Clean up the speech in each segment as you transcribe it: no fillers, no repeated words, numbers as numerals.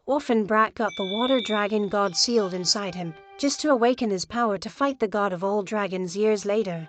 Orphan Brat got the water dragon god sealed inside him, just to awaken his power to fight the god of all dragons years later.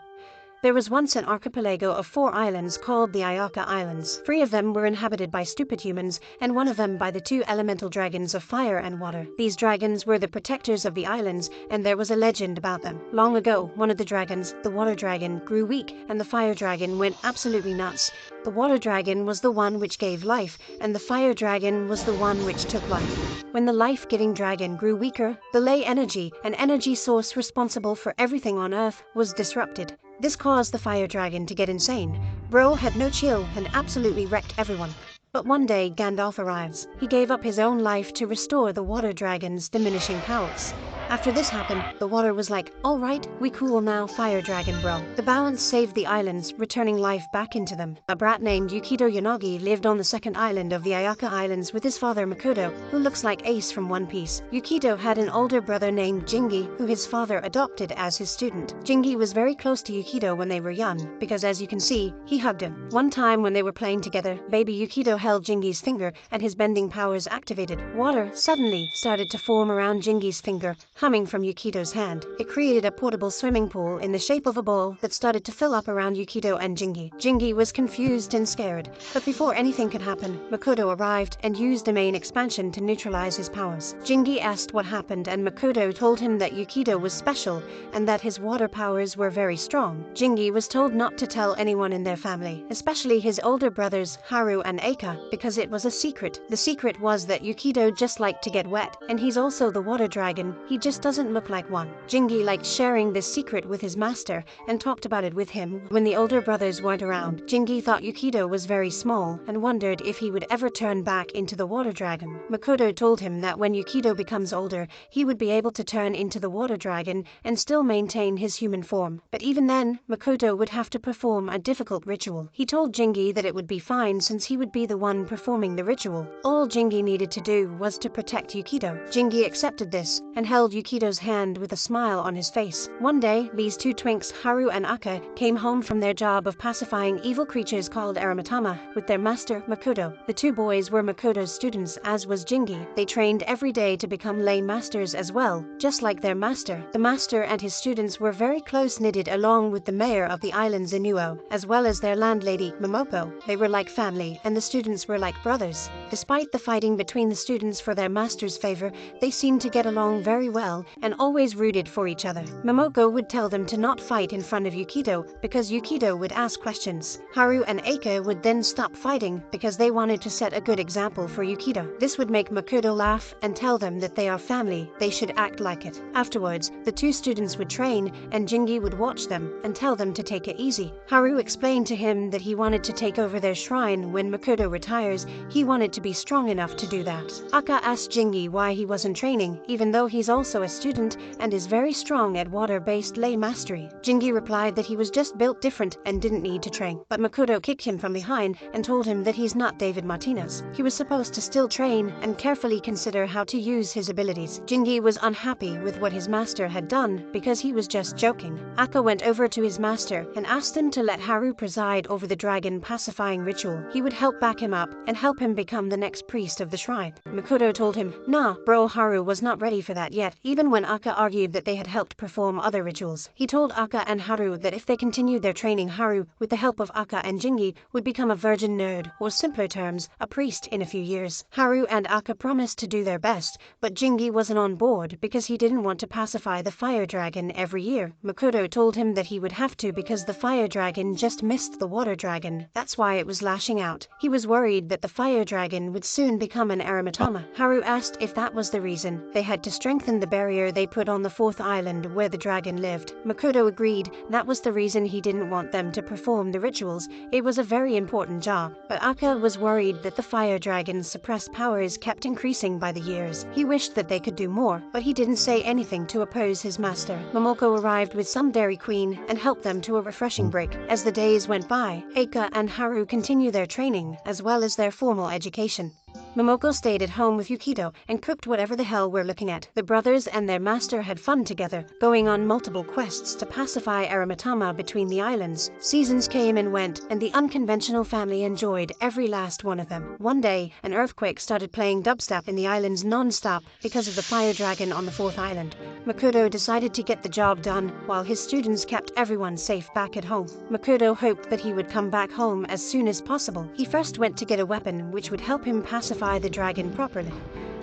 There was once an archipelago of 4 islands called the Ayaka Islands. 3 of them were inhabited by stupid humans, and 1 of them by the 2 elemental dragons of fire and water. These dragons were the protectors of the islands, and there was a legend about them. Long ago, one of the dragons, the water dragon, grew weak, and the fire dragon went absolutely nuts. The water dragon was the one which gave life, and the fire dragon was the one which took life. When the life-giving dragon grew weaker, the ley energy, an energy source responsible for everything on Earth, was disrupted. This caused the fire dragon to get insane. Bro had no chill and absolutely wrecked everyone. But one day Gandalf arrives. He gave up his own life to restore the water dragon's diminishing powers. After this happened, the water was like, alright, we cool now, fire dragon bro. The balance saved the islands, returning life back into them. A brat named Yukito Yanagi lived on the 2nd island of the Ayaka Islands with his father Makoto, who looks like Ace from One Piece. Yukito had an older brother named Jingi, who his father adopted as his student. Jingi was very close to Yukito when they were young, because as you can see, he hugged him. One time when they were playing together, baby Yukito held Jingi's finger, and his bending powers activated. Water suddenly started to form around Jingi's finger, humming from Yukito's hand. It created a portable swimming pool in the shape of a ball that started to fill up around Yukito and Jingi. Jingi was confused and scared, but before anything could happen, Makoto arrived and used the main expansion to neutralize his powers. Jingi asked what happened, and Makoto told him that Yukito was special and that his water powers were very strong. Jingi was told not to tell anyone in their family, especially his older brothers Haru and Eika, because it was a secret. The secret was that Yukito just liked to get wet, and he's also the water dragon, he just doesn't look like one. Jingi liked sharing this secret with his master and talked about it with him when the older brothers weren't around. Jingi thought Yukito was very small and wondered if he would ever turn back into the water dragon. Makoto told him that when Yukito becomes older, he would be able to turn into the water dragon and still maintain his human form. But even then, Makoto would have to perform a difficult ritual. He told Jingi that it would be fine since he would be the one performing the ritual. All Jingi needed to do was to protect Yukito. Jingi accepted this and held Yukito's hand with a smile on his face. One day, these 2 twinks, Haru and Aka, came home from their job of pacifying evil creatures called Aramitama with their master, Makoto. The 2 boys were Makoto's students, as was Jingi. They trained every day to become lay masters as well, just like their master. The master and his students were very close-knitted along with the mayor of the island Zenuo, as well as their landlady, Momoko. They were like family, and the students were like brothers. Despite the fighting between the students for their master's favor, they seemed to get along very well and always rooted for each other. Momoko would tell them to not fight in front of Yukito because Yukito would ask questions. Haru and Eika would then stop fighting because they wanted to set a good example for Yukito. This would make Makoto laugh and tell them that they are family, they should act like it. Afterwards, the 2 students would train and Jingi would watch them and tell them to take it easy. Haru explained to him that he wanted to take over their shrine when Makoto retires. He wanted to be strong enough to do that. Aka asked Jingi why he wasn't training, even though he's also a student and is very strong at water-based lay mastery. Jingi replied that he was just built different and didn't need to train. But Makoto kicked him from behind and told him that he's not David Martinez. He was supposed to still train and carefully consider how to use his abilities. Jingi was unhappy with what his master had done because he was just joking. Aka went over to his master and asked him to let Haru preside over the dragon pacifying ritual. He would help back him up and help him become the next priest of the shrine. Makoto told him, nah, bro, Haru was not ready for that yet. Even when Aka argued that they had helped perform other rituals, he told Aka and Haru that if they continued their training, Haru, with the help of Aka and Jingi, would become a virgin nerd, or simpler terms, a priest in a few years. Haru and Aka promised to do their best, but Jingi wasn't on board because he didn't want to pacify the fire dragon every year. Makoto told him that he would have to because the fire dragon just missed the water dragon. That's why it was lashing out. He was worried that the fire dragon would soon become an Aramitama. Haru asked if that was the reason they had to strengthen the barrier they put on the 4th island where the dragon lived. Makoto agreed that was the reason he didn't want them to perform the rituals. It was a very important job. But Aka was worried that the fire dragon's suppressed powers kept increasing by the years. He wished that they could do more, but he didn't say anything to oppose his master. Momoko arrived with some Dairy Queen and helped them to a refreshing break. As the days went by, Eika and Haru continued their training as well as their formal education. Momoko stayed at home with Yukito and cooked whatever the hell we're looking at. The brothers and their master had fun together, going on multiple quests to pacify Aramitama between the islands. Seasons came and went, and the unconventional family enjoyed every last one of them. One day, an earthquake started playing dubstep in the islands non-stop because of the fire dragon on the fourth island. Makoto decided to get the job done, while his students kept everyone safe back at home. Makoto hoped that he would come back home as soon as possible. He first went to get a weapon which would help him pacify the dragon properly.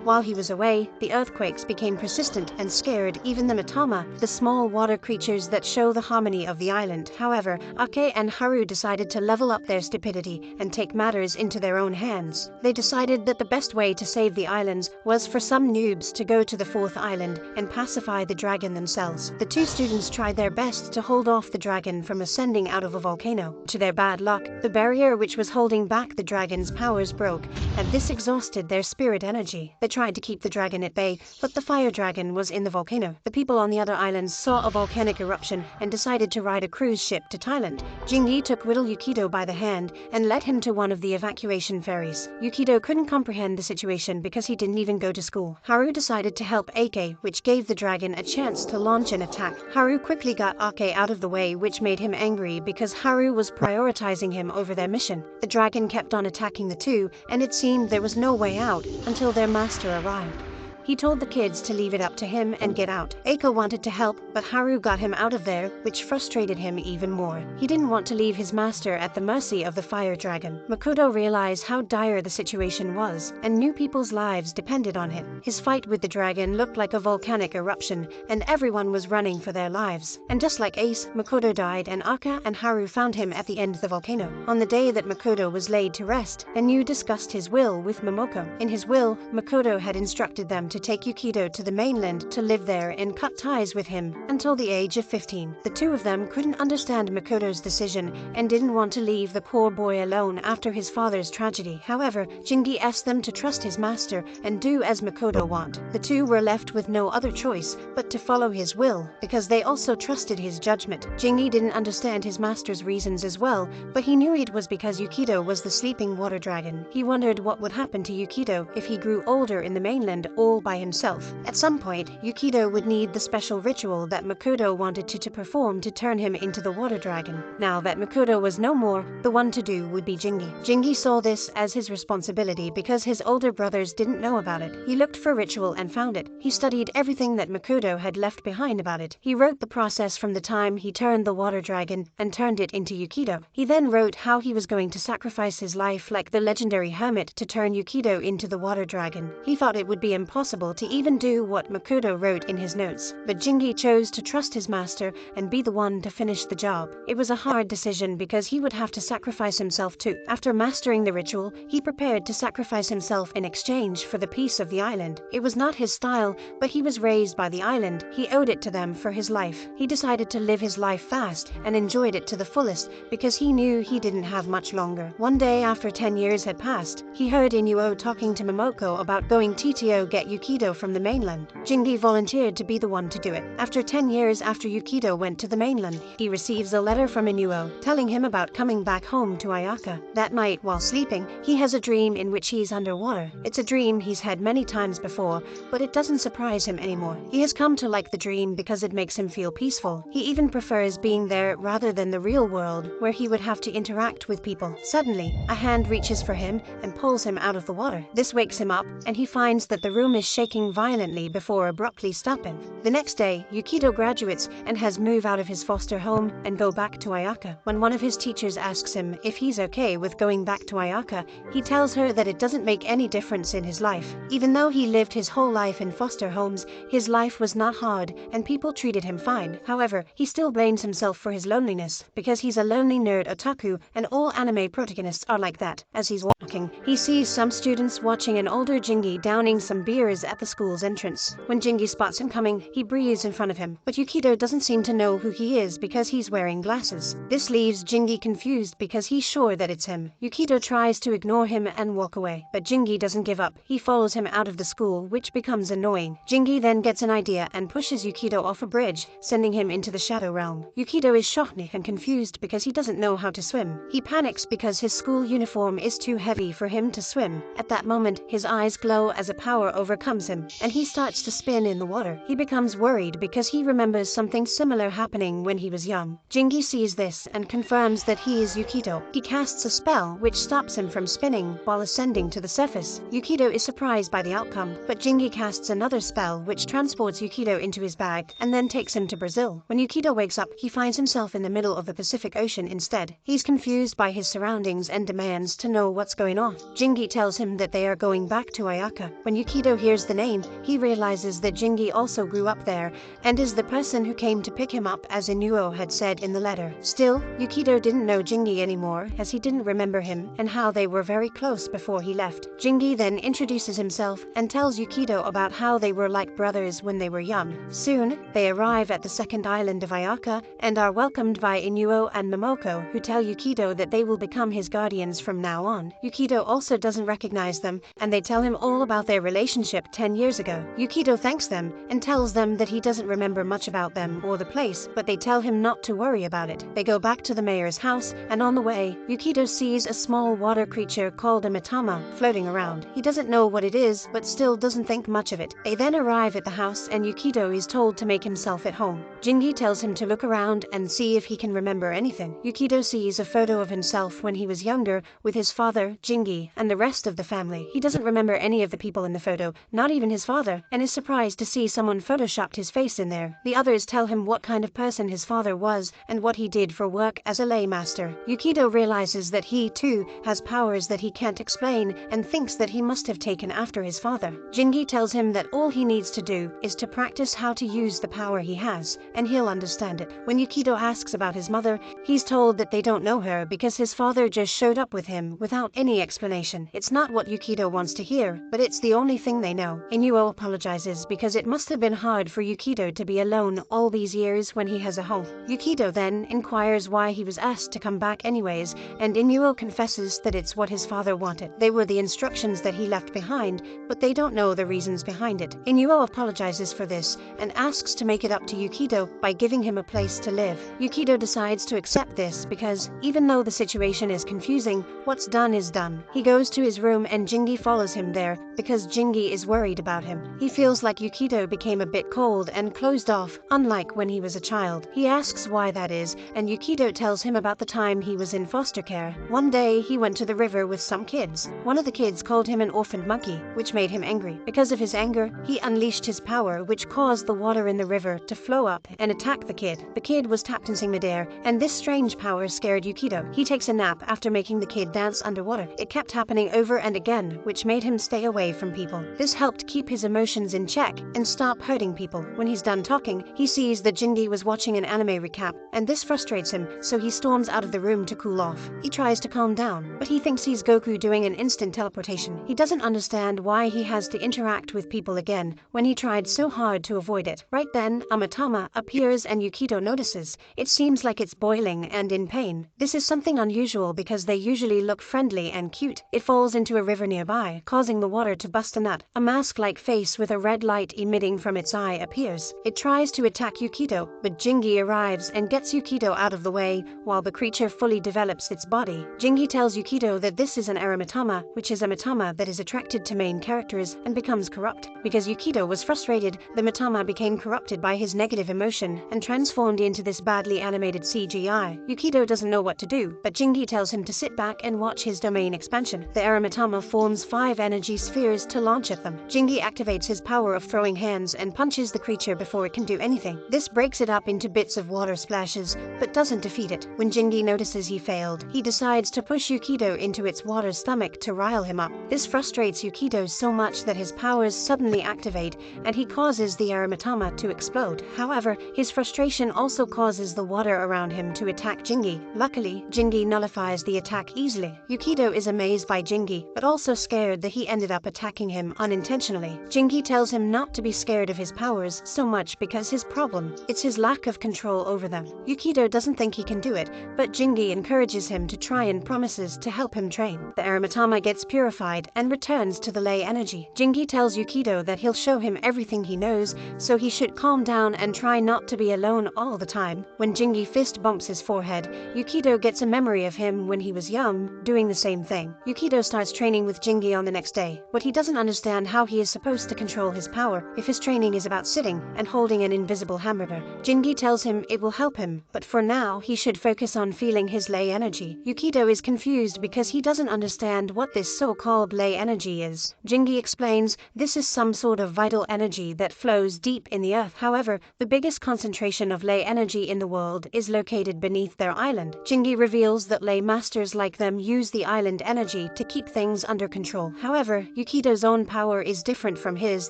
While he was away, the earthquakes became persistent and scared even the Matama, the small water creatures that show the harmony of the island. However, Ake and Haru decided to level up their stupidity and take matters into their own hands. They decided that the best way to save the islands was for some noobs to go to the fourth island and pacify the dragon themselves. The two students tried their best to hold off the dragon from ascending out of a volcano. To their bad luck, the barrier which was holding back the dragon's powers broke, and this exhausted their spirit energy. They tried to keep the dragon at bay, but the fire dragon was in the volcano. The people on the other islands saw a volcanic eruption and decided to ride a cruise ship to Thailand. Jingi took little Yukito by the hand and led him to one of the evacuation ferries. Yukito couldn't comprehend the situation because he didn't even go to school. Haru decided to help Ake, which gave the dragon a chance to launch an attack. Haru quickly got Ake out of the way, which made him angry because Haru was prioritizing him over their mission. The dragon kept on attacking the two, and it seemed there was no way out until their master arrived. He told the kids to leave it up to him and get out. Eiko wanted to help, but Haru got him out of there, which frustrated him even more. He didn't want to leave his master at the mercy of the fire dragon. Makoto realized how dire the situation was, and knew people's lives depended on it. His fight with the dragon looked like a volcanic eruption, and everyone was running for their lives. And just like Ace, Makoto died, and Aka and Haru found him at the end of the volcano. On the day that Makoto was laid to rest, Anu discussed his will with Momoko. In his will, Makoto had instructed them to take Yukito to the mainland to live there and cut ties with him until the age of 15. The two of them couldn't understand Makoto's decision and didn't want to leave the poor boy alone after his father's tragedy. However, Jingi asked them to trust his master and do as Makoto wanted. The two were left with no other choice but to follow his will, because they also trusted his judgment. Jingi didn't understand his master's reasons as well, but he knew it was because Yukito was the sleeping water dragon. He wondered what would happen to Yukito if he grew older in the mainland all by himself. At some point, Yukito would need the special ritual that Makoto wanted to perform to turn him into the water dragon. Now that Makoto was no more, the one to do would be Jingi. Jingi saw this as his responsibility because his older brothers didn't know about it. He looked for ritual and found it. He studied everything that Makoto had left behind about it. He wrote the process from the time he turned the water dragon and turned it into Yukito. He then wrote how he was going to sacrifice his life like the legendary hermit to turn Yukito into the water dragon. He thought it would be impossible to even do what Makoto wrote in his notes, but Jingi chose to trust his master and be the one to finish the job. It was a hard decision because he would have to sacrifice himself too. After mastering the ritual, he prepared to sacrifice himself in exchange for the peace of the island. It was not his style, but he was raised by the island. He owed it to them for his life. He decided to live his life fast and enjoyed it to the fullest because he knew he didn't have much longer. One day after 10 years had passed, he heard Inuo talking to Momoko about going TTO get Yukito from the mainland. Jingi volunteered to be the one to do it. After 10 years after Yukito went to the mainland, he receives a letter from Inuo telling him about coming back home to Ayaka. That night, while sleeping, he has a dream in which he's underwater. It's a dream he's had many times before, but it doesn't surprise him anymore. He has come to like the dream because it makes him feel peaceful. He even prefers being there rather than the real world, where he would have to interact with people. Suddenly, a hand reaches for him and pulls him out of the water. This wakes him up, and he finds that the room is shaking violently before abruptly stopping. The next day, Yukito graduates and has moved out of his foster home and go back to Ayaka. When one of his teachers asks him if he's okay with going back to Ayaka, he tells her that it doesn't make any difference in his life. Even though he lived his whole life in foster homes, his life was not hard and people treated him fine. However, he still blames himself for his loneliness because he's a lonely nerd otaku and all anime protagonists are like that. As he's walking, he sees some students watching an older Jingi downing some beers is at the school's entrance. When Jingi spots him coming, he breathes in front of him, but Yukito doesn't seem to know who he is because he's wearing glasses. This leaves Jingi confused because he's sure that it's him. Yukito tries to ignore him and walk away, but Jingi doesn't give up. He follows him out of the school, which becomes annoying. Jingi then gets an idea and pushes Yukito off a bridge, sending him into the shadow realm. Yukito is shocked and confused because he doesn't know how to swim. He panics because his school uniform is too heavy for him to swim. At that moment, his eyes glow as a power overcomes him, and he starts to spin in the water. He becomes worried because he remembers something similar happening when he was young. Jingi sees this and confirms that he is Yukito. He casts a spell which stops him from spinning while ascending to the surface. Yukito is surprised by the outcome, but Jingi casts another spell which transports Yukito into his bag and then takes him to Brazil. When Yukito wakes up, he finds himself in the middle of the Pacific Ocean instead. He's confused by his surroundings and demands to know what's going on. Jingi tells him that they are going back to Ayaka. When Yukito hears the name, he realizes that Jingi also grew up there and is the person who came to pick him up as Inuo had said in the letter. Still, Yukito didn't know Jingi anymore as he didn't remember him and how they were very close before he left. Jingi then introduces himself and tells Yukito about how they were like brothers when they were young. Soon, they arrive at the second island of Ayaka and are welcomed by Inuo and Momoko, who tell Yukito that they will become his guardians from now on. Yukito also doesn't recognize them, and they tell him all about their relationship 10 years ago. Yukito thanks them and tells them that he doesn't remember much about them or the place, but they tell him not to worry about it. They go back to the mayor's house, and on the way, Yukito sees a small water creature called a matama floating around. He doesn't know what it is, but still doesn't think much of it. They then arrive at the house, and Yukito is told to make himself at home. Jingi tells him to look around and see if he can remember anything. Yukito sees a photo of himself when he was younger with his father, Jingi, and the rest of the family. He doesn't remember any of the people in the photo, not even his father, and is surprised to see someone photoshopped his face in there. The others tell him what kind of person his father was and what he did for work as a lay master. Yukito realizes that he, too, has powers that he can't explain and thinks that he must have taken after his father. Jingi tells him that all he needs to do is to practice how to use the power he has, and he'll understand it. When Yukito asks about his mother, he's told that they don't know her because his father just showed up with him without any explanation. It's not what Yukito wants to hear, but it's the only thing they know. Inuo apologizes because it must have been hard for Yukito to be alone all these years when he has a home. Yukito then inquires why he was asked to come back anyways, and Inuo confesses that it's what his father wanted. They were the instructions that he left behind, but they don't know the reasons behind it. Inuo apologizes for this and asks to make it up to Yukito by giving him a place to live. Yukito decides to accept this because, even though the situation is confusing, what's done is done. He goes to his room and Jingi follows him there because Jingi is worried about him. He feels like Yukito became a bit cold and closed off, unlike when he was a child. He asks why that is, and Yukito tells him about the time he was in foster care. One day, he went to the river with some kids. One of the kids called him an orphaned monkey, which made him angry. Because of his anger, he unleashed his power, which caused the water in the river to flow up and attack the kid. The kid was tapped in midair, and this strange power scared Yukito. He takes a nap after making the kid dance underwater. It kept happening over and again, which made him stay away from people. This helped keep his emotions in check and stop hurting people. When he's done talking, he sees that Jingi was watching an anime recap, and this frustrates him, so he storms out of the room to cool off. He tries to calm down, but he thinks he's Goku doing an instant teleportation. He doesn't understand why he has to interact with people again when he tried so hard to avoid it. Right then, a matama appears and Yukito notices. It seems like it's boiling and in pain. This is something unusual because they usually look friendly and cute. It falls into a river nearby, causing the water to bust a nut. A mask-like face with a red light emitting from its eye appears. It tries to attack Yukito, but Jingi arrives and gets Yukito out of the way while the creature fully develops its body. Jingi tells Yukito that this is an aramatama, which is a matama that is attracted to main characters and becomes corrupt. Because Yukito was frustrated, the matama became corrupted by his negative emotion and transformed into this badly animated CGI. Yukito doesn't know what to do, but Jingi tells him to sit back and watch his domain expansion. The aramatama forms 5 energy spheres to launch at them. Jingi activates his power of throwing hands and punches the creature before it can do anything. This breaks it up into bits of water splashes, but doesn't defeat it. When Jingi notices he failed, he decides to push Yukito into its water stomach to rile him up. This frustrates Yukito so much that his powers suddenly activate, and he causes the aramatama to explode. However, his frustration also causes the water around him to attack Jingi. Luckily, Jingi nullifies the attack easily. Yukito is amazed by Jingi, but also scared that he ended up attacking him unintentionally. intentionally. Jingi tells him not to be scared of his powers so much because his problem, it's his lack of control over them. Yukido doesn't think he can do it, but Jingi encourages him to try and promises to help him train. The Aramitama gets purified and returns to the ley energy. Jingi tells Yukido that he'll show him everything he knows, so he should calm down and try not to be alone all the time. When Jingi fist bumps his forehead, Yukido gets a memory of him when he was young, doing the same thing. Yukido starts training with Jingi on the next day, but he doesn't understand how he is supposed to control his power if his training is about sitting and holding an invisible hamburger. Jingi tells him it will help him, but for now he should focus on feeling his ley energy. Yukido is confused because he doesn't understand what this so-called ley energy is. Jingi explains this is some sort of vital energy that flows deep in the earth. However, the biggest concentration of ley energy in the world is located beneath their island. Jingi reveals that ley masters like them use the island energy to keep things under control. However, Yukido's own power is different from his,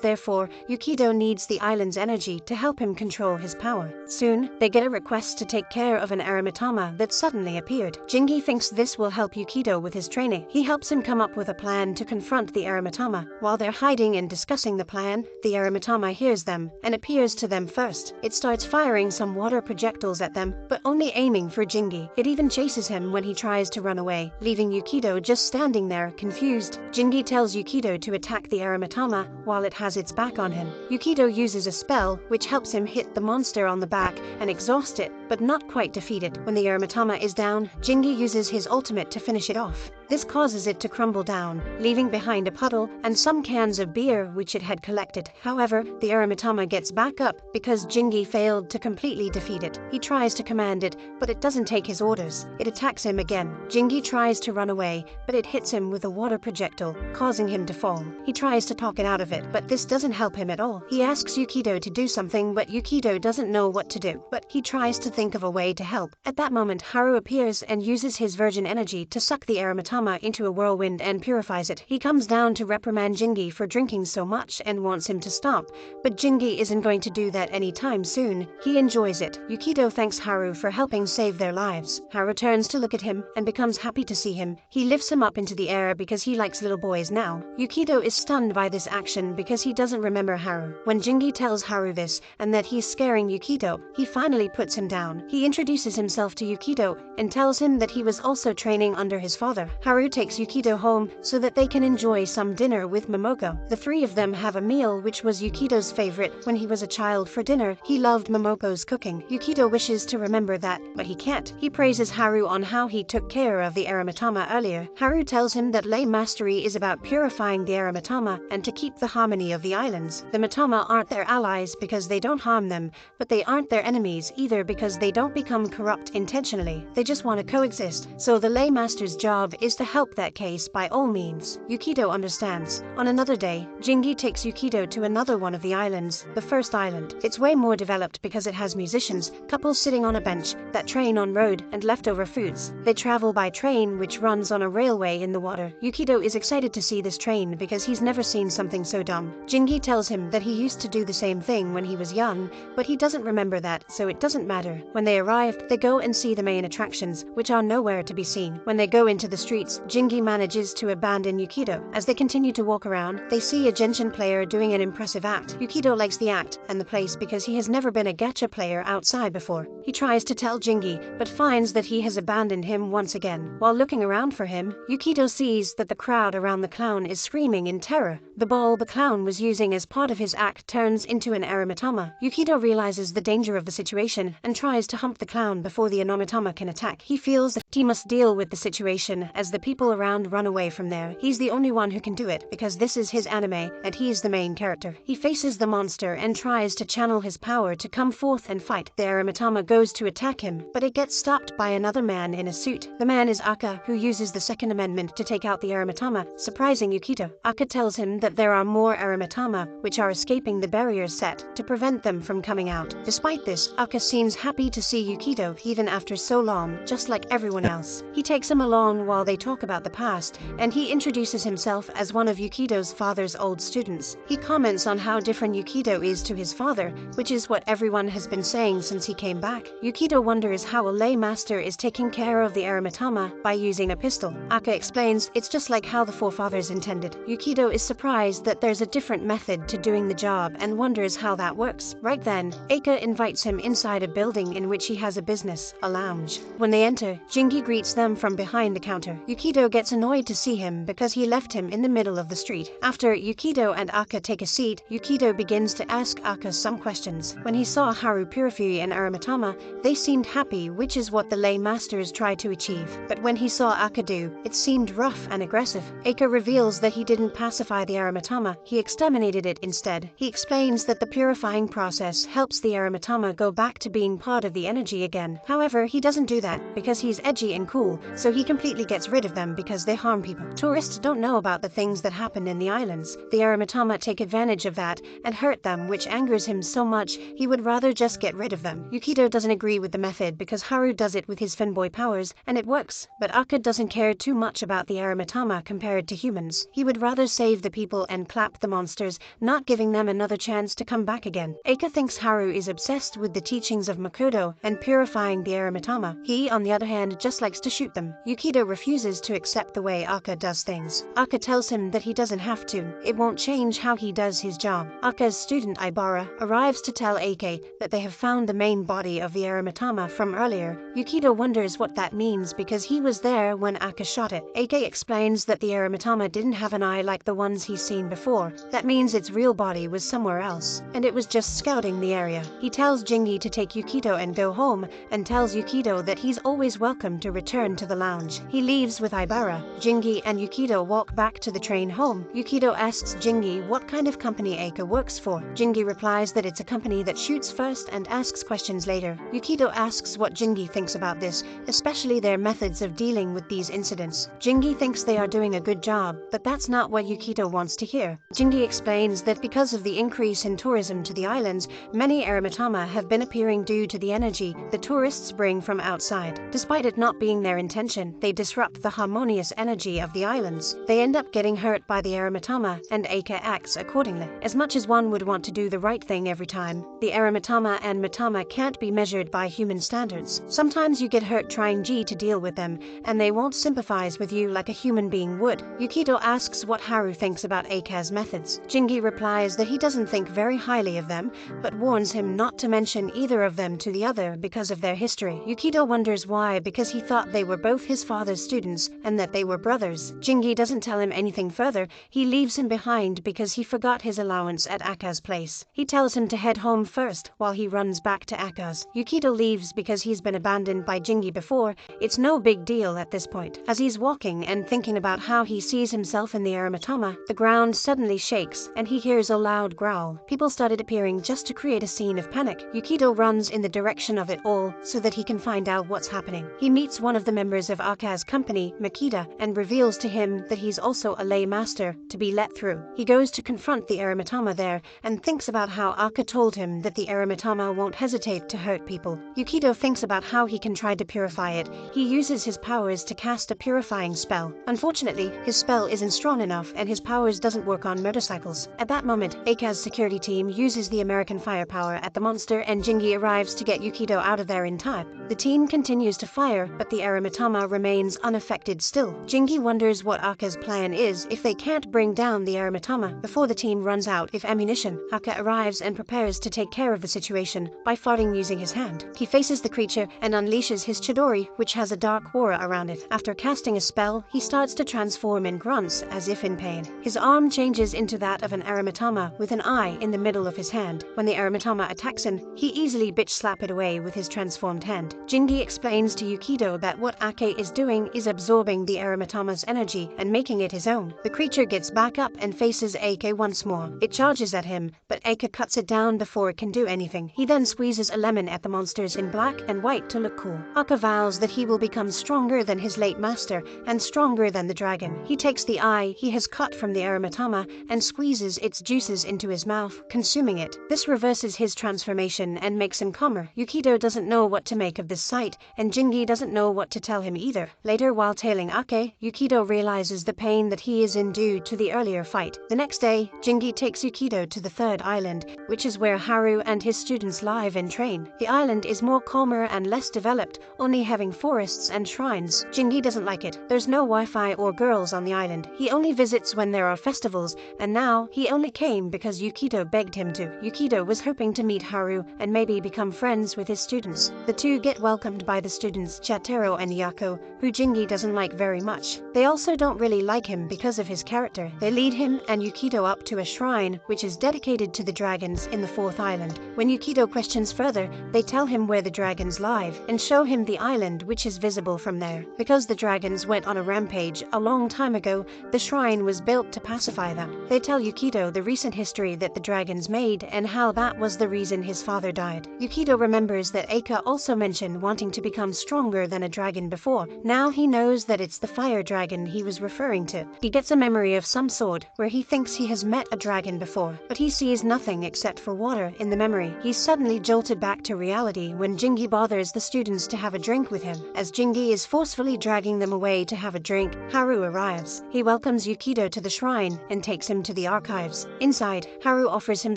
therefore, Yukido needs the island's energy to help him control his power. Soon, they get a request to take care of an Aramitama that suddenly appeared. Jingi thinks this will help Yukido with his training. He helps him come up with a plan to confront the Aramitama. While they're hiding and discussing the plan, the Aramitama hears them and appears to them first. It starts firing some water projectiles at them, but only aiming for Jingi. It even chases him when he tries to run away, leaving Yukido just standing there, confused. Jingi tells Yukido to attack the Aramitama while it has its back on him. Yukido uses a spell which helps him hit the monster on the back and exhaust it, but not quite defeat it. When the Aramitama is down, Jingi uses his ultimate to finish it off. This causes it to crumble down, leaving behind a puddle and some cans of beer which it had collected. However, the Aramitama gets back up because Jingi failed to completely defeat it. He tries to command it, but it doesn't take his orders. It attacks him again. Jingi tries to run away, but it hits him with a water projectile, causing him to fall. He tries to talk it out of it, but this doesn't help him at all. He asks Yukido to do something, but Yukido doesn't know what to do, but he tries to think of a way to help. At that moment, Haru appears and uses his virgin energy to suck the Aramitama into a whirlwind and purifies it. He comes down to reprimand Jingi for drinking so much and wants him to stop, but Jingi isn't going to do that anytime soon. He enjoys it. Yukido thanks Haru for helping save their lives. Haru turns to look at him and becomes happy to see him. He lifts him up into the air because he likes little boys now. Yukido is stunned by this action because he doesn't remember Haru. When Jingi tells Haru this and that he's scaring Yukido, he finally puts him down. He introduces himself to Yukido and tells him that he was also training under his father. Haru takes Yukido home so that they can enjoy some dinner with Momoko. The three of them have a meal which was Yukido's favorite when he was a child. For dinner, he loved Momoko's cooking. Yukido wishes to remember that, but he can't. He praises Haru on how he took care of the Aramitama earlier. Haru tells him that ley mastery is about purifying the Aramitama and to keep the harmony of the islands. The Mitama aren't their allies because they don't harm them, but they aren't their enemies either because they don't become corrupt intentionally. They just want to coexist. So the ley master's job is to help that case by all means. Yukido understands. On another day, Jingi takes Yukido to another one of the islands, the first island. It's way more developed because it has musicians, couples sitting on a bench, that train on road, and leftover foods. They travel by train which runs on a railway in the water. Yukido is excited to see this train because he's never seen something so dumb. Jingi tells him that he used to do the same thing when he was young, but he doesn't remember that, so it doesn't matter. When they arrived, they go and see the main attractions, which are nowhere to be seen. When they go into the streets, Jingi manages to abandon Yukido. As they continue to walk around, they see a genshin player doing an impressive act. Yukido likes the act and the place because he has never been a gacha player outside before. He tries to tell Jingi, but finds that he has abandoned him once again. While looking around for him, Yukido sees that the crowd around the clown is screaming in terror. The ball the clown was using as part of his act turns into an Aramitama. Yukido realizes the danger of the situation and tries to hump the clown before the Aramitama can attack. He feels that he must deal with the situation as the people around run away from there. He's the only one who can do it because this is his anime and he's the main character. He faces the monster and tries to channel his power to come forth and fight. The Aramitama goes to attack him, but it gets stopped by another man in a suit. The man is Aka, who uses the second amendment to take out the Aramitama, surprising Yukido. Aka tells him that there are more Aramitama which are escaping the barrier set to prevent them from coming out. Despite this, Aka seems happy happy to see Yukito even after so long, just like everyone else. He takes him along while they talk about the past, and he introduces himself as one of Yukito's father's old students. He comments on how different Yukito is to his father, which is what everyone has been saying since he came back. Yukito wonders how a lay master is taking care of the Arimatama by using a pistol. Aka explains it's just like how the forefathers intended. Yukito is surprised that there's a different method to doing the job and wonders how that works. Right then, Aka invites him inside a building in which he has a business, a lounge. When they enter, Jingi greets them from behind the counter. Yukito gets annoyed to see him because he left him in the middle of the street. After Yukito and Aka take a seat, Yukito begins to ask Aka some questions. When he saw Haru Purifui and Arimatama, they seemed happy, which is what the lay masters try to achieve. But when he saw Aka do, it seemed rough and aggressive. Aka reveals that he didn't pacify the Arimatama, he exterminated it instead. He explains that the purifying process helps the Arimatama go back to being part of the energy again. However, he doesn't do that because he's edgy and cool, so he completely gets rid of them because they harm people. Tourists don't know about the things that happen in the islands. The Arimatama take advantage of that and hurt them, which angers him so much he would rather just get rid of them. Yukito doesn't agree with the method because Haru does it with his fanboy powers and it works, but Aka doesn't care too much about the Arimatama compared to humans. He would rather save the people and clap the monsters, not giving them another chance to come back again. Aka thinks Haru is obsessed with the teachings of Makoto and purifying the Arimatama. He, on the other hand, just likes to shoot them. Yukito refuses to accept the way Aka does things. Aka tells him that he doesn't have to. It won't change how he does his job. Aka's student Ibara arrives to tell Aka that they have found the main body of the Arimatama from earlier. Yukito wonders what that means because he was there when Aka shot it. Aka explains that the Arimatama didn't have an eye like the ones he's seen before. That means its real body was somewhere else, and it was just scouting the area. He tells Jingi to take Yukito and go home, and tells Yukito that he's always welcome to return to the lounge. He leaves with Ibara. Jingi and Yukito walk back to the train home. Yukito asks Jingi what kind of company Aka works for. Jingi replies that it's a company that shoots first and asks questions later. Yukito asks what Jingi thinks about this, especially their methods of dealing with these incidents. Jingi thinks they are doing a good job, but that's not what Yukito wants to hear. Jingi explains that because of the increase in tourism to the islands, many Arimatama have been appearing due to the energy the tourists bring from outside. Despite it not being their intention, they disrupt the harmonious energy of the islands. They end up getting hurt by the Arimatama, and Aka acts accordingly. As much as one would want to do the right thing every time, the Arimatama and Matama can't be measured by human standards. Sometimes you get hurt trying to deal with them, and they won't sympathize with you like a human being would. Yukito asks what Haru thinks about Aka's methods. Jingi replies that he doesn't think very highly of them, but warns him not to mention either of them to the other because of their history. Yukito wonders why, because he thought they were both his father's students and that they were brothers. Jingi doesn't tell him anything further. He leaves him behind because he forgot his allowance at Aka's place. He tells him to head home first while he runs back to Aka's. Yukito leaves because he's been abandoned by Jingi before. It's no big deal at this point. As he's walking and thinking about how he sees himself in the Arimatama, the ground suddenly shakes and he hears a loud growl. People started appearing just to create a scene of panic. Yukito runs in the direction of it all so that he can find out what's happening. He meets one of the members of Aka's company, Makita, and reveals to him that he's also a lay master to be let through. He goes to confront the Arimatama there and thinks about how Aka told him that the Arimatama won't hesitate to hurt people. Yukito thinks about how he can try to purify it. He uses his powers to cast a purifying spell. Unfortunately, his spell isn't strong enough and his powers doesn't work on motorcycles. At that moment, Aka's security team uses the American firepower at the monster and Jingi arrives to get Yukito out of there in time. The team continues to fire, but the Arimatama remains unaffected still. Jingi wonders what Aka's plan is if they can't bring down the Arimatama before the team runs out of ammunition. Aka arrives and prepares to take care of the situation by farting using his hand. He faces the creature and unleashes his Chidori, which has a dark aura around it. After casting a spell, he starts to transform and grunts as if in pain. His arm changes into that of an Arimatama with an eye in the middle of his hand. When the Arimatama attacks him, he easily bitch slap it away with his transformed hand. Jingi explains to Yukito that what Ake is doing is absorbing the Arimatama's energy and making it his own. The creature gets back up and faces Ake once more. It charges at him, but Ake cuts it down before it can do anything. He then squeezes a lemon at the monsters in black and white to look cool. Aka vows that he will become stronger than his late master and stronger than the dragon. He takes the eye he has cut from the Arimatama and squeezes its juices into his mouth, consuming it. This reverses his transformation and makes him calmer. Yukito doesn't know what to make of this sight, and Jingi doesn't know what to tell him either. Later, while tailing Ake, Yukito realizes the pain that he is in due to the earlier fight. The next day, Jingi takes Yukito to the third island, which is where Haru and his students live and train. The island is more calmer and less developed, only having forests and shrines. Jingi doesn't like it. There's no Wi-Fi or girls on the island. He only visits when there are festivals, and now he only came because Yukito begged him to. Yukito was hoping to meet Haru and maybe become friends with his students. The two get welcomed by the students Chatero and Yako, who Jingi doesn't like very much. They also don't really like him because of his character. They lead him and Yukito up to a shrine which is dedicated to the dragons in the fourth island. When Yukito questions further, they tell him where the dragons live and show him the island which is visible from there. Because the dragons went on a rampage a long time ago, the shrine was built to pacify them. They tell Yukito the recent history that the dragons made and how that was the reason his father died. Yukito remembers that Eika also mentioned wanting to become stronger than a dragon before. Now he knows that it's the fire dragon he was referring to. He gets a memory of some sort where he thinks he has met a dragon before, but he sees nothing except for water in the memory. He's suddenly jolted back to reality when Jingi bothers the students to have a drink with him. As Jingi is forcefully dragging them away to have a drink, Haru arrives. He welcomes Yukito to the shrine and takes him to the archives. Inside, Haru offers him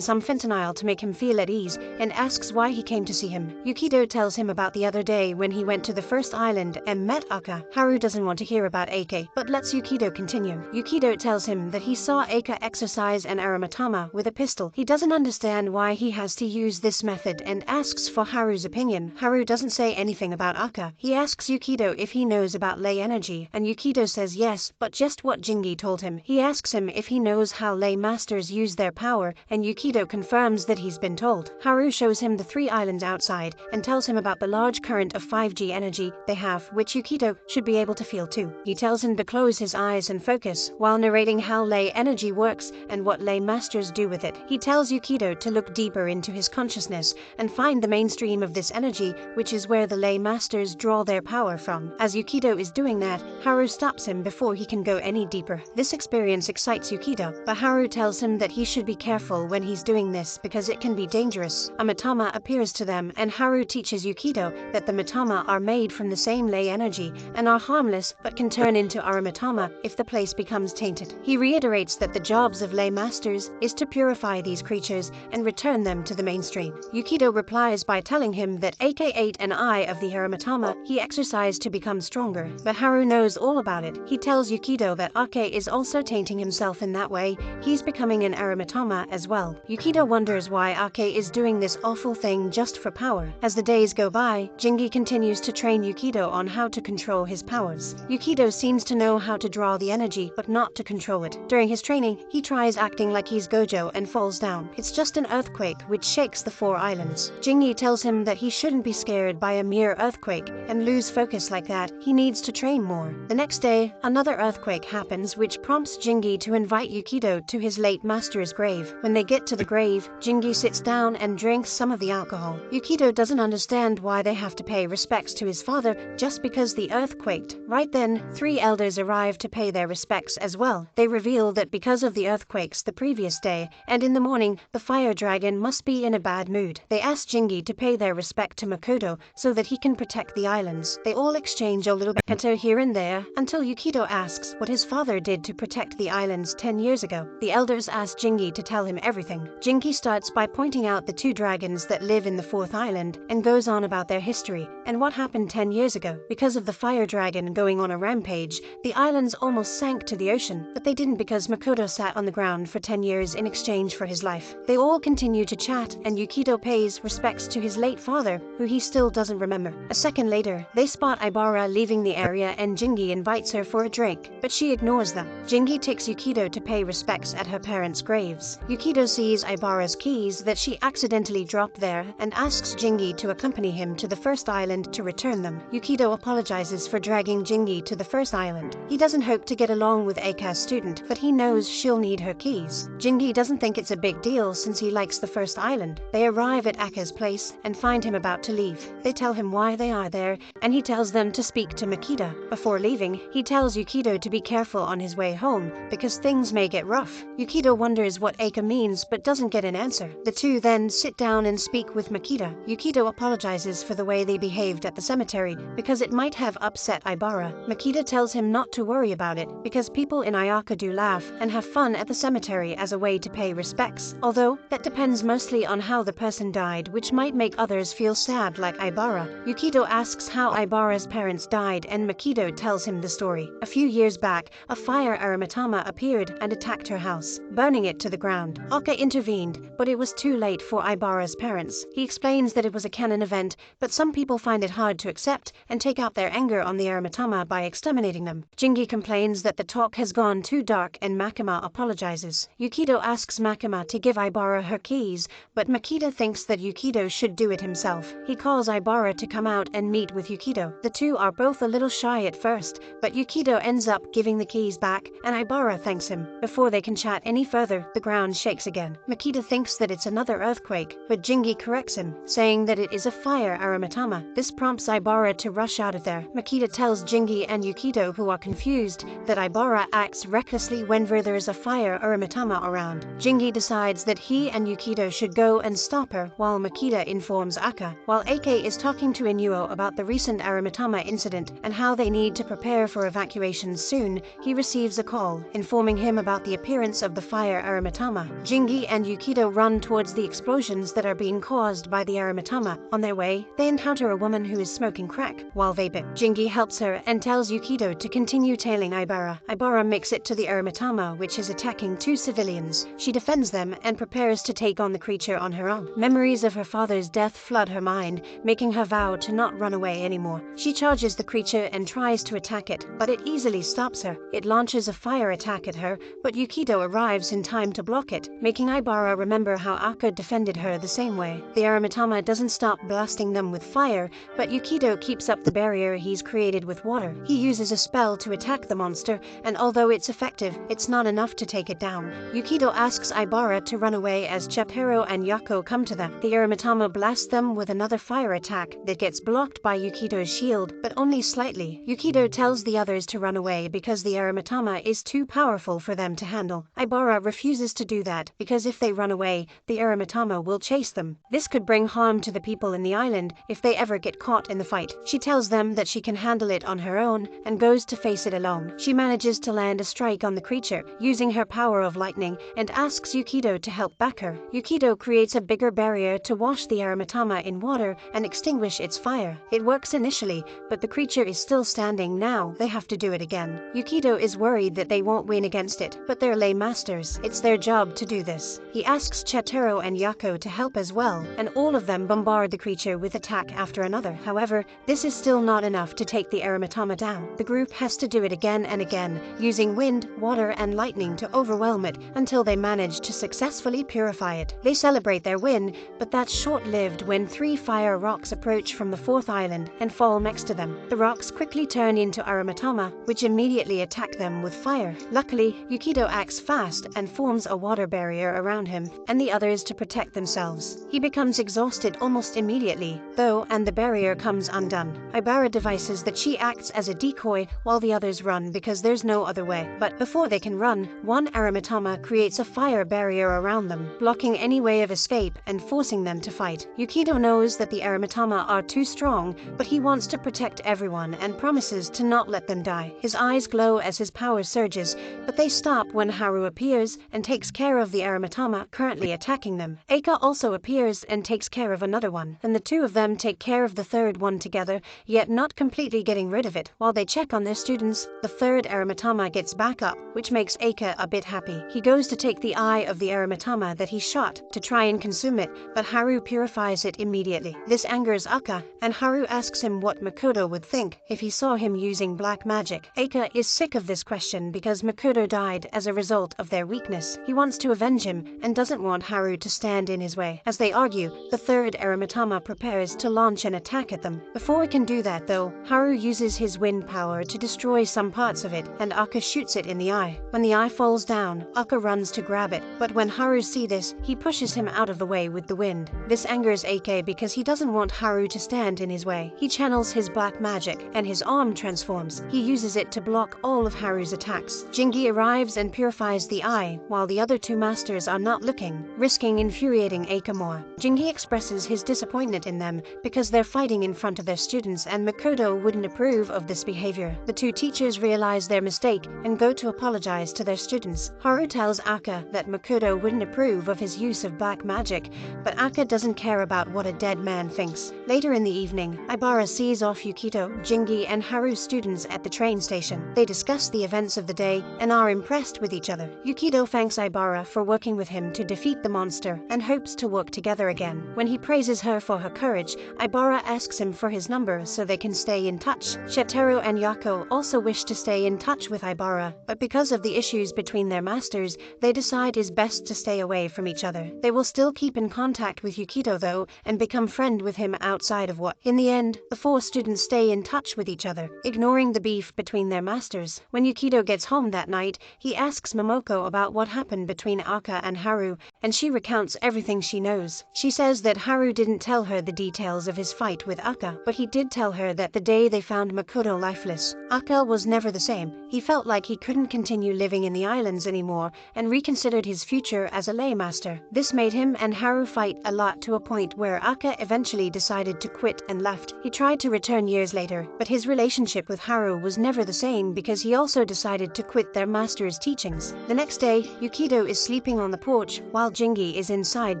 some fentanyl to make him feel at ease and asks why he came to see him. Yukito tells him about the other day when he went to the first island and met Aka. Haru doesn't want to hear about Ake, but lets Yukito continue. Yukito tells him that he saw Aka exercise an aromatama with a pistol. He doesn't understand why he has to use this method and asks for Haru's opinion. Haru doesn't say anything about Aka. He asks Yukito if he knows about ley energy, and Yukito says yes, but just what Jingi told him. He asks him if he knows how ley masters use their power, and Yukito confirms that he's been told. Haru shows him the 3 islands outside and tells him about the large current of 5G energy they have, which Yukito should be able to feel too. He tells him to close his eyes and focus while narrating how ley energy works and what ley masters do with it. He tells Yukito to look deeper into his consciousness and find the mainstream of this energy, which is where the ley masters draw their power from. As Yukito is doing that, Haru stops him before he can go any deeper. This experience excites Yukito, but Haru tells him that he should be careful when he's doing this because it can be dangerous. A Matama appears to them and Haru teaches Yukito that the Matama are made from the same ley energy and are harmless but can turn into Aramatama if the place becomes tainted. He reiterates that the jobs of ley masters is to purify these creatures and return them to the mainstream. Yukito replies by telling him that AK ate an eye of the Aramatama he exercised to become stronger, but Haru knows all about it. He tells Yukito that Ake is also tainting himself in that way. He's becoming an Aramatama as well. Yukito wonders why Ake is doing this awful thing just for power. As the days go by, Jingi continues to train Yukito on how to control his powers. Yukito seems to know how to draw the energy, but not to control it. During his training, he tries acting like he's Gojo and falls down. It's just an earthquake which shakes the 4 islands. Jingi tells him that he shouldn't be scared by a mere earthquake and lose focus like that. He needs to train more. The next day, another earthquake happens which prompts Jingi to invite Yukito to his late master's grave. When they get to the grave, Jingi sits down and drinks some of the alcohol. Yukito doesn't understand why they have to pay respects to his father just because the earth quaked. Right then, 3 elders arrive to pay their respects as well. They reveal that because of the earthquakes the previous day and in the morning, the fire dragon must be in a bad mood. They ask Jingi to pay their respect to Makoto so that he can protect the islands. They all exchange a little banter here and there until Yukito asks what his father did to protect the islands 10 years ago. The elders ask Jingi to tell him everything. Jingi starts by pointing out the 2 dragons that live in the 4th island and goes on about their history and what happened 10 years ago. Because of the fire dragon going on a rampage, the islands almost sank to the ocean, but they didn't because Makoto sat on the ground for 10 years in exchange for his life. They all continue to chat and Yukito pays respects to his late father, who he still doesn't remember. A second later, they spot Ibara leaving the area and Jingi invites her for a drink, but she ignores them. Jingi takes Yukito to pay respects at her parents' graves. Yukito sees Ibara's keys that she accidentally dropped there and asks Jingi to accompany him to the first island to return them. Yukito apologizes for dragging Jingi to the first island. He doesn't hope to get along with Eika's student, but he knows she'll need her keys. Jingi doesn't think it's a big deal since he likes the first island. They arrive at Aka's place and find him about to leave. They tell him why they are there, and he tells them to speak to Makita. Before leaving, he tells Yukito to be careful on his way home, because things may get rough. Yukito wonders what Eika means but doesn't get an answer. The two then sit down and speak with Makita. Aka. Yukito apologizes for the way they behaved at the cemetery because it might have upset Ibara. Makita tells him not to worry about it because people in Ayaka do laugh and have fun at the cemetery as a way to pay respects. Although, that depends mostly on how the person died, which might make others feel sad like Ibara. Yukito asks how Ibara's parents died and Makito tells him the story. A few years back, a fire aromatama appeared and attacked her house, burning it to the ground. Aka intervened, but it was too late for Ibara's parents. He explains that it was a canon event, but some people find it hard to accept and take out their anger on the aromatama by exterminating them. Jingi complains that the talk has gone too dark and Makima apologizes. Yukito asks Makima to give Ibara her keys, but Makita thinks that Yukito should do it himself. He calls Ibara to come out and meet with Yukito. The two are both a little shy at first, but Yukito ends up giving the keys back, and Ibara thanks him. Before they can chat any further, the ground shakes again. Makita thinks that it's another earthquake, but Jingi corrects him, saying that it is a fire aromatama. This prompts Ibara to rush out of there. Makita tells Jingi and Yukito, who are confused, that Ibara acts recklessly whenever there is a fire aromatama around. Jingi decides that he and Yukito should go and stop her, while Makita informs Aka. While Ake is talking to Inuo about the recent aromatama incident and how they need to prepare for evacuation soon, he receives a call, informing him about the appearance of the fire aromatama. Jingi and Yukito run towards the explosions that are being caused by the aromatama. On their way, they encounter a woman who is smoking crack while vaping. Jingi helps her and tells Yukito to continue tailing Ibara. Ibara makes it to the aromatama, which is attacking two civilians. She defends them and prepares to take on the creature on her own. Memories of her father's death flood her mind, making her vow to not run away anymore. She charges the creature and tries to attack it, but it easily stops her. It launches a fire attack at her, but Yukito arrives in time to block it, making Ibara remember how Aka defended her the same way. The aromatama doesn't stop blasting them with fire, but Yukito keeps up the barrier he's created with water. He uses a spell to attack the monster, and although it's effective, it's not enough to take it down. Yukito asks Ibara to run away as Chapero and Yako come to them. The aromatama blasts them with another fire attack that gets blocked by Yukito's shield, but only slightly. Yukito tells the others to run away because the aromatama is too powerful for them to handle. Ibara refuses to do that because if they run away, the aromatama will chase them. This could bring harm to the people in the island if they ever get caught in the fight. She tells them that she can handle it on her own and goes to face it alone. She manages to land a strike on the creature using her power of lightning and asks Yukito to help back her. Yukito creates a bigger barrier to wash the aromatama in water and extinguish its fire. It works initially, but the creature is still standing now. They have to do it again. Yukito is worried that they won't win against it, but they're lay masters. It's their job to do this. He asks Chatero and Yako to help as well, and all of them bombard the creature with attack after another. However, this is still not enough to take the aromatama down. The group has to do it again and again, using wind, water, and lightning to overwhelm it until they manage to successfully purify it. They celebrate their win, but that's short-lived when 3 fire rocks approach from the 4th island and fall next to them. The rocks quickly turn into aromatama, which immediately attack them with fire. Luckily, Yukito acts fast and forms a water barrier around him and the others to protect themselves. He becomes exhausted almost immediately, though, and the barrier comes undone. Ibara devises that she acts as a decoy while the others run because there's no other way. But before they can run, one aromatama creates a fire barrier around them, blocking any way of escape and forcing them to fight. Yukito knows that the aromatama are too strong, but he wants to protect everyone and promises to not let them die. His eyes glow as his power surges, but they stop when Haru appears and takes care of the aromatama currently attacking them. Eika also appears and takes care of another one, and the two of them take care of the third one together, yet not completely getting rid of it. While they check on their students, the third aromatama gets back up, which makes Eika a bit happy. He goes to take the eye of the aromatama that he shot to try and consume it, but Haru purifies it immediately. This angers Aka, and Haru asks him what Makoto would think if he saw him using black magic. Eika is sick of this question because Makoto died as a result of their weakness. He wants to avenge him and doesn't want Haru to stand in his way. As they argue, the third aromatama prepares to launch an attack at them. Before it can do that though, Haru uses his wind power to destroy some parts of it, and Aka shoots it in the eye. When the eye falls down, Aka runs to grab it, but when Haru sees this, he pushes him out of the way with the wind. This angers Ake because he doesn't want Haru to stand in his way. He channels his black magic, and his arm transforms. He uses it to block all of Haru's attacks. Jingi arrives and purifies the eye, while the other two masters are not looking, risking infuriating Ake more. Jingi explains expresses his disappointment in them because they're fighting in front of their students and Makoto wouldn't approve of this behavior. The two teachers realize their mistake and go to apologize to their students. Haru tells Aka that Makoto wouldn't approve of his use of black magic, but Aka doesn't care about what a dead man thinks. Later in the evening, Ibara sees off Yukito, Jingi, and Haru's students at the train station. They discuss the events of the day and are impressed with each other. Yukito thanks Ibara for working with him to defeat the monster and hopes to work together again. When he praises her for her courage, Ibara asks him for his number so they can stay in touch. Shotaro and Yako also wish to stay in touch with Ibara, but because of the issues between their masters, they decide it's best to stay away from each other. They will still keep in contact with Yukito though, and become friend with him outside of work. In the end, the four students stay in touch with each other, ignoring the beef between their masters. When Yukito gets home that night, he asks Momoko about what happened between Aka and Haru, and she recounts everything she knows. She says that Haru didn't tell her the details of his fight with Aka, but he did tell her that the day they found Makoto lifeless, Aka was never the same. He felt like he couldn't continue living in the islands anymore and reconsidered his future as a lay master. This made him and Haru fight a lot to a point where Aka eventually decided to quit and left. He tried to return years later, but his relationship with Haru was never the same because he also decided to quit their master's teachings. The next day, Yukito is sleeping on the porch while Jingi is inside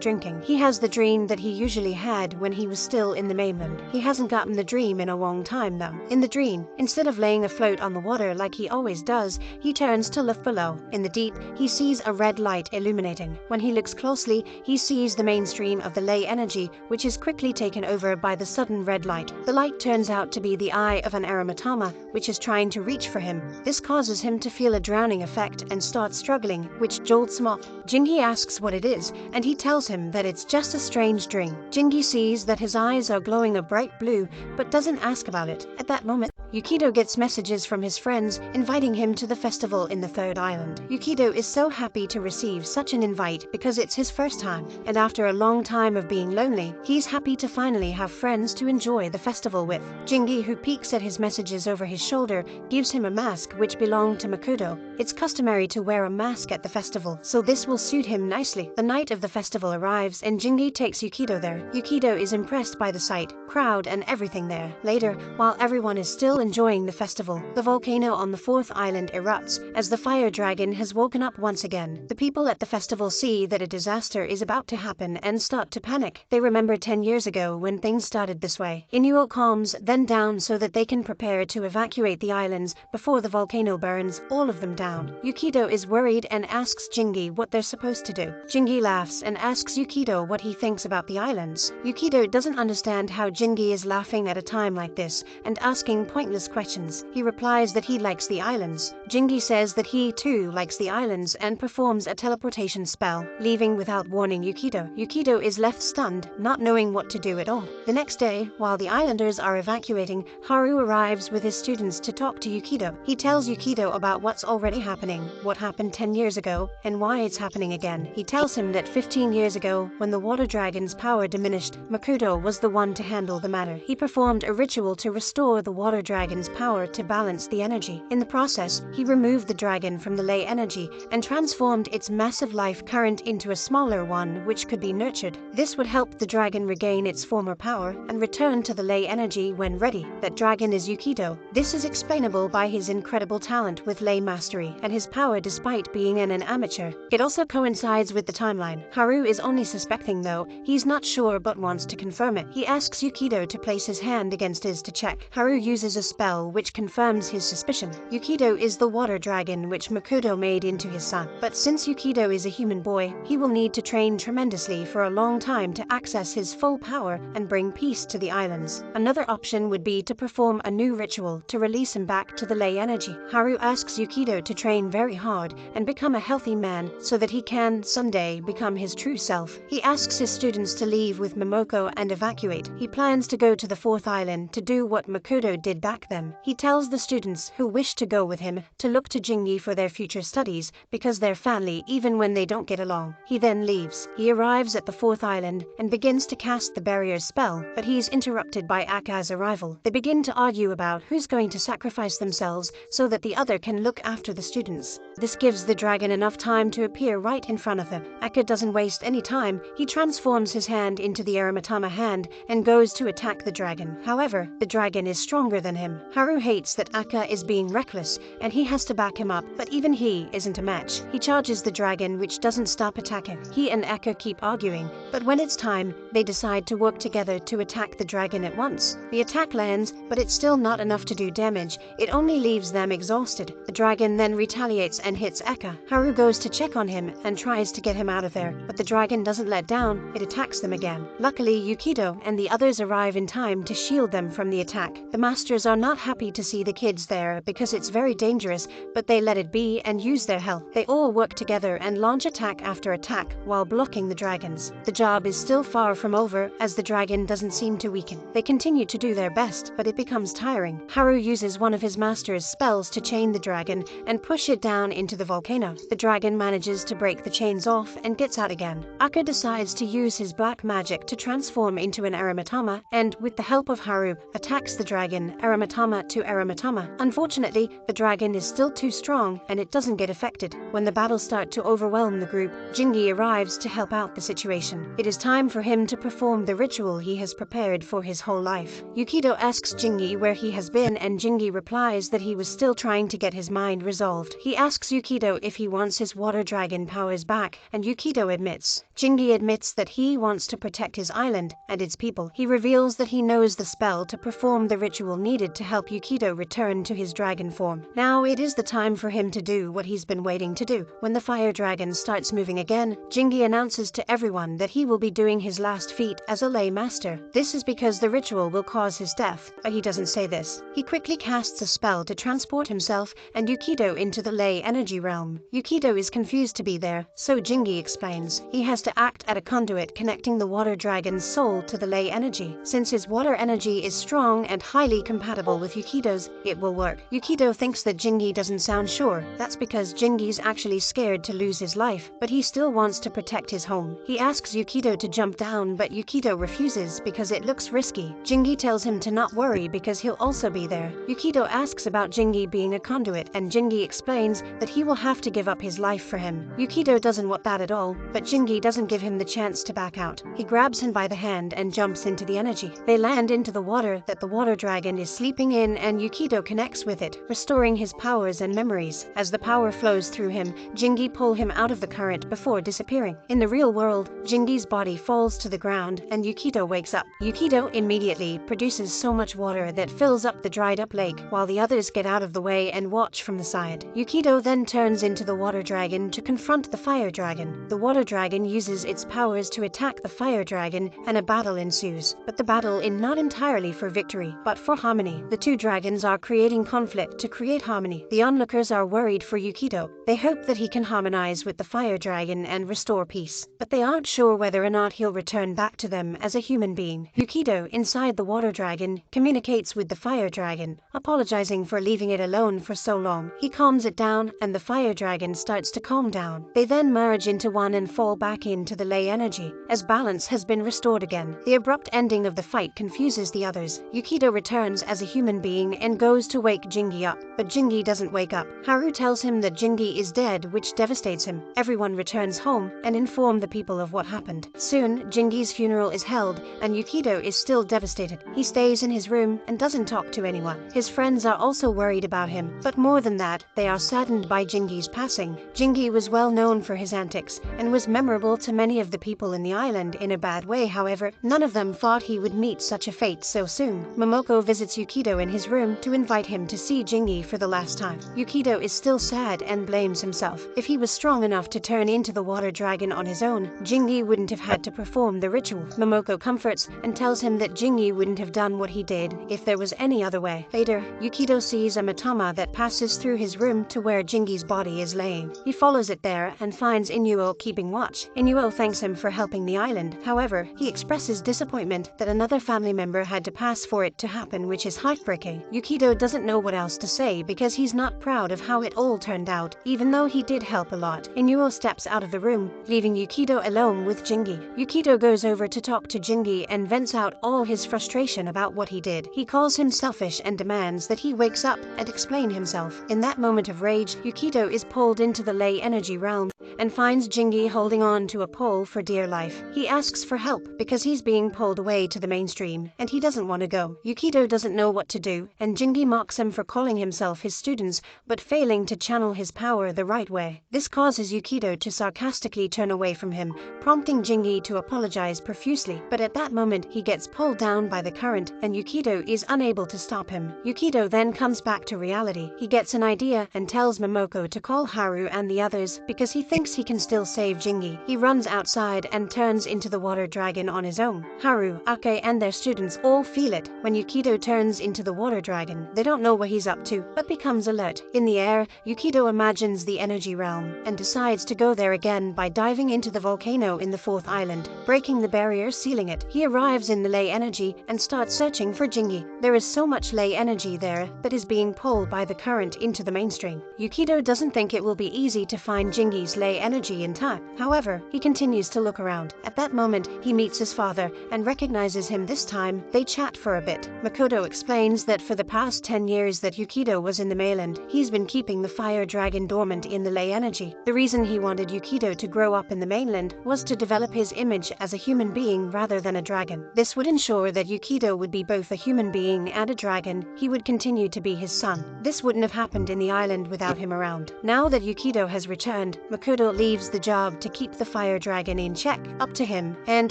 drinking. He has the dream that he usually had when he was still in the mainland. He hasn't gotten the dream in a long time though. In the dream, instead of laying afloat on the water like he always does, he turns to look below. In the deep, he sees a red light illuminating. When he looks closely, he sees the mainstream of the ley energy, which is quickly taken over by the sudden red light. The light turns out to be the eye of an aromatama, which is trying to reach for him. This causes him to feel a drowning effect and start struggling, which jolts him up. Jingi asks what it is, and he tells him that it's just a strange dream. Jingi sees that his eyes are glowing a bright blue, but doesn't ask about it. At that moment, Yukito gets messages from his friends inviting him to the festival in the third island. Yukito is so happy to receive such an invite because it's his first time, and after a long time of being lonely, he's happy to finally have friends to enjoy the festival with. Jingi, who peeks at his messages over his shoulder, gives him a mask which belonged to Makoto. It's customary to wear a mask at the festival, so this will suit him nicely. The night of the festival arrives and Jingi takes Yukito there. Yukito is impressed by the sight, crowd, and everything there. Later, while everyone is still enjoying the festival, the volcano on the fourth island erupts as the fire dragon has woken up once again. The people at the festival see that a disaster is about to happen and start to panic. They remember 10 years ago when things started this way. Inuo calms them down so that they can prepare to evacuate the islands before the volcano burns all of them down. Yukito is worried and asks Jingi what they're supposed to do. Jingi laughs and asks Yukito what he thinks about the islands. Yukito doesn't understand how Jingi is laughing at a time like this and asking pointless questions. He replies that he likes the islands. Jingi says that he too likes the islands and performs a teleportation spell, leaving without warning Yukito. Yukito is left stunned, not knowing what to do at all. The next day, while the islanders are evacuating, Haru arrives with his students to talk to Yukito. He tells Yukito about what's already happening, what happened 10 years ago, and why it's happening again. He tells him that 15 years ago, when the water dragon's power diminished, Makoto was the one to handle the matter. He performed a ritual to restore the water dragon's power to balance the energy. In the process, he removed the dragon from the ley energy and transformed its massive life current into a smaller one which could be nurtured. This would help the dragon regain its former power and return to the ley energy when ready. That dragon is Yukito. This is explainable by his incredible talent with ley mastery and his power despite being an amateur. It also coincides with the timeline. Haru is only suspecting though, he's not sure but wants to confirm it. He asks Yukito to place his hand against his to check. Haru uses a spell which confirms his suspicion. Yukito is the water dragon which Makoto made into his son. But since Yukito is a human boy, he will need to train tremendously for a long time to access his full power and bring peace to the islands. Another option would be to perform a new ritual to release him back to the ley energy. Haru asks Yukito to train very hard and become a healthy man so that he can someday become his true self. He asks his students to leave with Momoko and evacuate. He plans to go to the fourth island to do what Makoto did back then. He tells the students who wish to go with him to look to Jingi for their future studies because they're family even when they don't get along. He then leaves. He arrives at the fourth island and begins to cast the barrier spell, but he's interrupted by Aka's arrival. They begin to argue about who's going to sacrifice themselves so that the other can look after the students. This gives the dragon enough time to appear right in front of him. Akka doesn't waste any time. He transforms his hand into the Aramatama hand and goes to attack the dragon. However, the dragon is stronger than him. Haru hates that Akka is being reckless and he has to back him up, but even he isn't a match. He charges the dragon, which doesn't stop attacking. He and Akka keep arguing, but when it's time, they decide to work together to attack the dragon at once. The attack lands, but it's still not enough to do damage. It only leaves them exhausted. The dragon then retaliates and hits Akka. Haru goes to check on him and tries to get him out of there, but the dragon doesn't let down. It attacks them again. Luckily, Yukido and the others arrive in time to shield them from the attack. The masters are not happy to see the kids there because it's very dangerous, but they let it be and use their health. They all work together and launch attack after attack while blocking the dragons. The job is still far from over as the dragon doesn't seem to weaken. They continue to do their best, but it becomes tiring. Haru uses one of his master's spells to chain the dragon and push it down into the volcano. The dragon manages to break the chains off and gets out again. Akka decides to use his black magic to transform into an Aramatama and, with the help of Haru, attacks the dragon, Aramatama to Aramatama. Unfortunately, the dragon is still too strong and it doesn't get affected. When the battles start to overwhelm the group, Jingi arrives to help out the situation. It is time for him to perform the ritual he has prepared for his whole life. Yukido asks Jingi where he has been and Jingi replies that he was still trying to get his mind resolved. He asks Yukido if he wants his water dragon powers back and Yukido admits. Jingi admits that he wants to protect his island and its people. He reveals that he knows the spell to perform the ritual needed to help Yukido return to his dragon form. Now it is the time for him to do what he's been waiting to do. When the fire dragon starts moving again, Jingi announces to everyone that he will be doing his last feat as a lay master. This is because the ritual will cause his death, but he doesn't say this. He quickly casts a spell to transport himself and Yukido into the lay energy realm. Yukido is confused to be there, so Jingi explains. He has to act at a conduit connecting the water dragon's soul to the lay energy. Since his water energy is strong and highly compatible with Yukido's, it will work. Yukido thinks that Jingi doesn't sound sure. That's because Jingi's actually scared to lose his life, but he still wants to protect his home. He asks Yukido to jump down, but Yukido refuses because it looks risky. Jingi tells him to not worry because he'll also be there. Yukido asks about Jingi being a conduit and Jingi explains that he will have to give up his life for him. Yukido doesn't want that at all, but Jingi doesn't give him the chance to back out. He grabs him by the hand and jumps into the energy. They land into the water that the water dragon is sleeping in and Yukido connects with it, restoring his powers and memories. As the power flows through him, Jingi pulls him out of the current before disappearing. In the real world, Jingi's body falls to the ground and Yukido wakes up. Yukido immediately produces so much water that fills up the dried up lake, while the others get out of the way and watch from the side. Yukido then turns into the water dragon to confront the fire dragon. The water dragon uses its powers to attack the fire dragon and a battle ensues, but the battle is not entirely for victory, but for harmony. The two dragons are creating conflict to create harmony. The onlookers are worried for Yukido. They hope that he can harmonize with the fire dragon and restore peace, but they aren't sure whether or not he'll return back to them as a human being. Yukido, inside the water dragon, communicates with the fire dragon, apologizing for leaving it alone for so long. He calms it down and the fire dragon starts to calm down. They then merge into one and fall back into the lay energy, as balance has been restored again. The abrupt ending of the fight confuses the others. Yukido returns as a human being and goes to wake Jingi up, but Jingi doesn't wake up. Haru tells him that Jingi is dead, which devastates him. Everyone returns home and inform the people of what happened. Soon, Jingi's funeral is held and Yukido is still devastated. He stays in his room and doesn't talk to anyone. His friends are also worried about him, but more than that, they are saddened by Jingi's passing. Jingi was well known for his antics and was memorable to many of the people in the island in a bad way. However, none of them thought he would meet such a fate so soon. Momoko visits Yukido in his room to invite him to see Jingi for the last time. Yukido is still sad and blames himself. If he was strong enough to turn into the water dragon on his own, Jingi wouldn't have had to perform the ritual. Momoko comforts and tells him that Jingi wouldn't have done what he did if there was any other way. Later, Yukido sees a matama that passes through his room to where Jingi's body is laying. He follows it there and finds Inuo keeping watch. Inuo thanks him for helping the island. However, he expresses disappointment that another family member had to pass for it to happen, which is heartbreaking. Yukido doesn't know what else to say because he's not proud of how it all turned out, even though he did help a lot. Inuo steps out of the room, leaving Yukido alone with Jingi. Yukido goes over to talk to Jingi and vents out all his frustration about what he did. He calls him selfish and demands that he wakes up and explain himself. In that moment of rage, Yukito is pulled into the ley energy realm and finds Jingi holding on to a pole for dear life. He asks for help because he's being pulled away to the mainstream and he doesn't want to go. Yukito doesn't know what to do, and Jingi mocks him for calling himself his students but failing to channel his power the right way. This causes Yukito to sarcastically turn away from him, prompting Jingi to apologize profusely. But at that moment he gets pulled down by the current and Yukito is unable to stop him. Yukito then comes back to reality. He gets an idea and tells Momoko to call Haru and the others because he thinks he can still save Jingi. He runs outside and turns into the water dragon on his own. Haru, Ake and their students all feel it. When Yukito turns into the water dragon, they don't know what he's up to but becomes alert. In the air, Yukito imagines the energy realm and decides to go there again by diving into the volcano in the 4th island, breaking the barrier sealing it. He arrives in the ley energy and starts searching for Jingi. There is so much ley energy there that is being pulled by the current into the mainstream. Yukito doesn't think it will be easy to find Jingi's ley energy in time. However, he continues to look around. At that moment, he meets his father and recognizes him this time. They chat for a bit. Makoto explains that for the past 10 years that Yukito was in the mainland, he's been keeping the fire dragon dormant in the ley energy. The reason he wanted Yukito to grow up in the mainland was to develop his image as a human being rather than a dragon. This would ensure that Yukito would be both a human being and a dragon. He would continue to be his son. This wouldn't have happened in the island without him around. Now that Yukito has returned, Makoto leaves the job to keep the fire dragon in check, up to him, and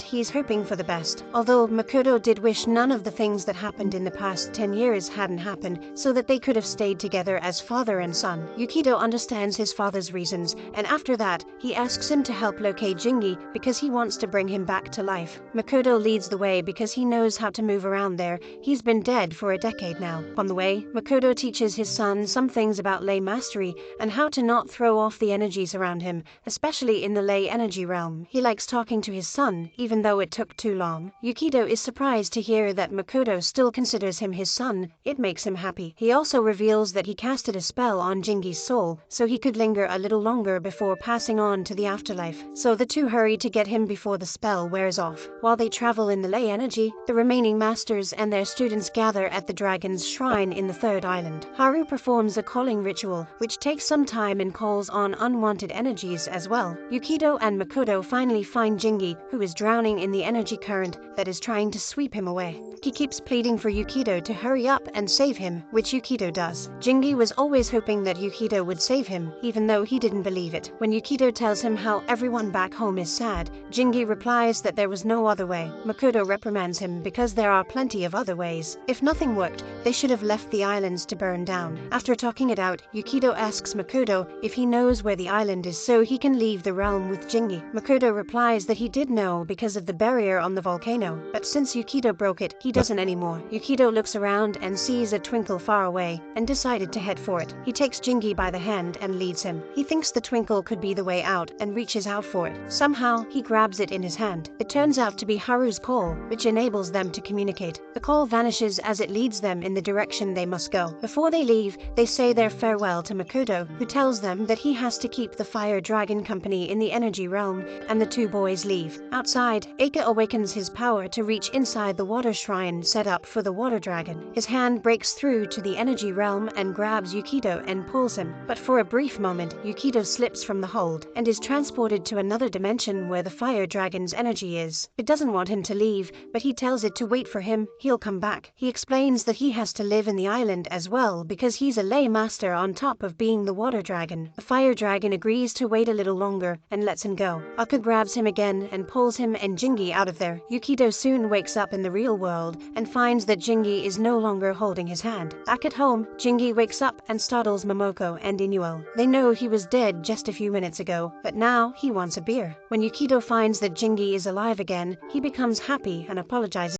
he's hoping for the best. Although Makoto did wish none of the things that happened in the past 10 years hadn't happened, so that they could have stayed together as father and son. Yukito understands his father's reasons, and after that, he asks him to help locate Jingi because he wants to bring him back to life. Makoto leads the way because he knows how to move around there. He's been dead for a decade now. On the way, Makoto teaches his son some things about ley mastery and how to not throw off the energies around him, especially in the ley energy realm. He likes talking to his son, even though it took too long. Yukito is surprised to hear that Makoto still considers him his son. It makes him happy. He also reveals that he casted a spell on Jingi's soul, so he could linger a little longer before passing on to the afterlife. So the two hurry to get him before the spell wears off. While they travel in the ley energy, the remaining masters and their students gather at the dragon's shrine in the 3rd island. Haru performs a calling ritual, which takes some time and calls on unwanted energies as well. Yukito and Makoto finally find Jingi, who is drowning in the energy current that is trying to sweep him away. He keeps pleading for Yukito to hurry up and save him, which Yukito does. Jingi was always hoping that Yukito would save him, even though he didn't believe it. When Yukito tells him how everyone back home is sad, Jingi replies that there was no other way. Makoto reprimands him because there are plenty of other ways. If nothing worked, they should have left the islands to burn down. After talking it out, Yukito asks Makoto if he knows where the island is so he can leave the realm with Jingi. Makoto replies that he did know because of the barrier on the volcano, but since Yukito broke it, he doesn't anymore. Yukito looks around and sees a twinkle far away and decided to head for it. He takes Jingi by the hand and leads him. He thinks the twinkle could be the way out and reaches out for it. Somehow, he grabs it in his hand. It turns out to be Haru's call, which enables them to communicate. The call vanishes as it leads them in the direction they must go. Before they leave, they say their farewell to Makoto, who tells them that he has to keep the Fire Dragon Company in the energy realm, and the two boys leave. Outside, Ake awakens his power to reach inside the water shrine set up for the water dragon. His hand breaks through to the energy realm and grabs Yukito and pulls him. But for a brief moment, Yukito slips from the hold and is transported to another dimension where the fire dragon's energy is. It doesn't want him to leave, but he tells it to wait for him. He'll come back. He explains that he has to live in the island as well because he's a ley master on top of being the water dragon. The fire dragon agrees to wait a little longer and lets him go. Aka grabs him again and pulls him and Jingi out of there. Yukito soon wakes up in the real world and finds that Jingi is no longer holding his hand. Back at home, Jingi wakes up and startles Momoko and Inuo. They know he was dead just a few minutes ago, but now he wants a beer. When Yukito finds that Jingi is alive again, he becomes happy and apologizes.